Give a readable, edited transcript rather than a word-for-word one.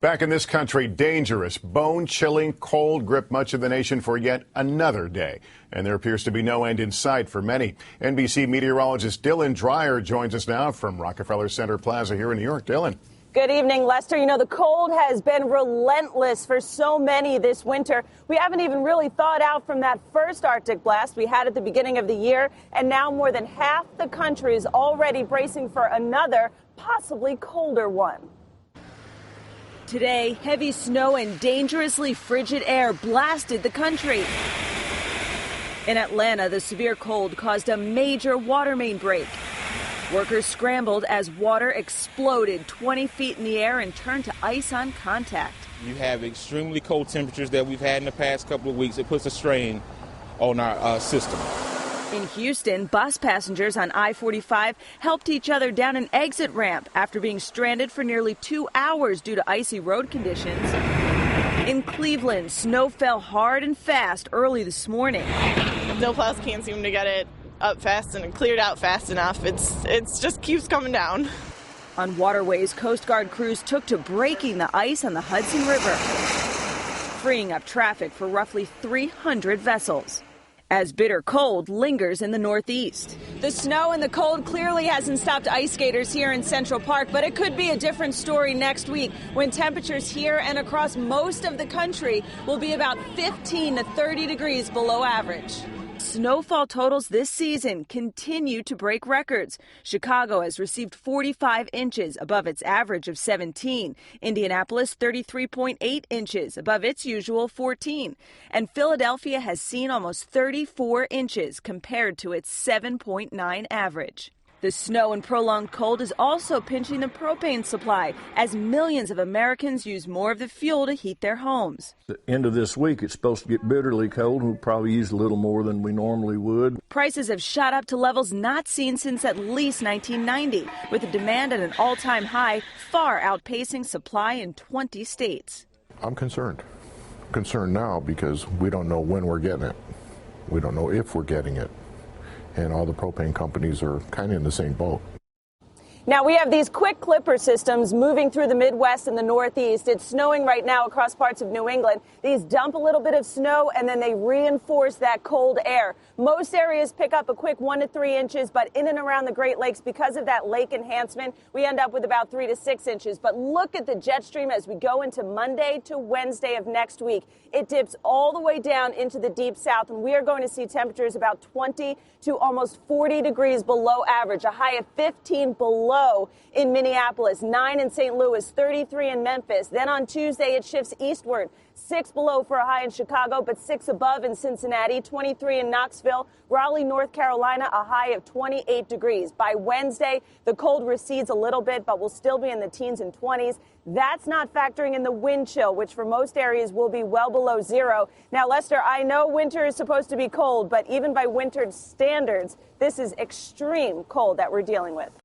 Back in this country, dangerous, bone-chilling cold gripped much of the nation for yet another day. And there appears to be no end in sight for many. NBC meteorologist Dylan Dreyer joins us now from Rockefeller Center Plaza here in New York. Dylan. Good evening, Lester. You know, the cold has been relentless for so many this winter. We haven't even really thawed out from that first Arctic blast we had at the beginning of the year. And now more than half the country is already bracing for another, possibly colder one. Today, heavy snow and dangerously frigid air blasted the country. In Atlanta, the severe cold caused a major water main break. Workers scrambled as water exploded 20 feet in the air and turned to ice on contact. You have extremely cold temperatures that we've had in the past couple of weeks. It puts a strain on our system. In Houston, bus passengers on I-45 helped each other down an exit ramp after being stranded for nearly 2 hours due to icy road conditions. In Cleveland, snow fell hard and fast early this morning. Snowplows can't seem to get it up fast and cleared out fast enough. It's just keeps coming down. On waterways, Coast Guard crews took to breaking the ice on the Hudson River, freeing up traffic for roughly 300 vessels. As bitter cold lingers in the Northeast. The snow and the cold clearly hasn't stopped ice skaters here in Central Park, but it could be a different story next week when temperatures here and across most of the country will be about 15 to 30 degrees below average. Snowfall totals this season continue to break records. Chicago has received 45 inches above its average of 17. Indianapolis 33.8 inches above its usual 14. And Philadelphia has seen almost 34 inches compared to its 7.9 average. The snow and prolonged cold is also pinching the propane supply as millions of Americans use more of the fuel to heat their homes. The end of this week, it's supposed to get bitterly cold. We'll probably use a little more than we normally would. Prices have shot up to levels not seen since at least 1990, with the demand at an all-time high, far outpacing supply in 20 states. I'm concerned. Concerned now because we don't know when we're getting it. We don't know if we're getting it. And all the propane companies are kind of in the same boat. Now, we have these quick clipper systems moving through the Midwest and the Northeast. It's snowing right now across parts of New England. These dump a little bit of snow and then they reinforce that cold air. Most areas pick up a quick 1 to 3 inches, but in and around the Great Lakes, because of that lake enhancement, we end up with about 3 to 6 inches. But look at the jet stream as we go into Monday to Wednesday of next week. It dips all the way down into the deep south, and we are going to see temperatures about 20 to almost 40 degrees below average, a high of 15 below in Minneapolis, 9 in St. Louis, 33 in Memphis. Then on Tuesday, it shifts eastward, 6 below for a high in Chicago, but 6 above in Cincinnati, 23 in Knoxville, Raleigh, North Carolina, a high of 28 degrees. By Wednesday, the cold recedes a little bit, but will still be in the teens and 20s. That's not factoring in the wind chill, which for most areas will be well below zero. Now, Lester, I know winter is supposed to be cold, but even by winter standards, this is extreme cold that we're dealing with.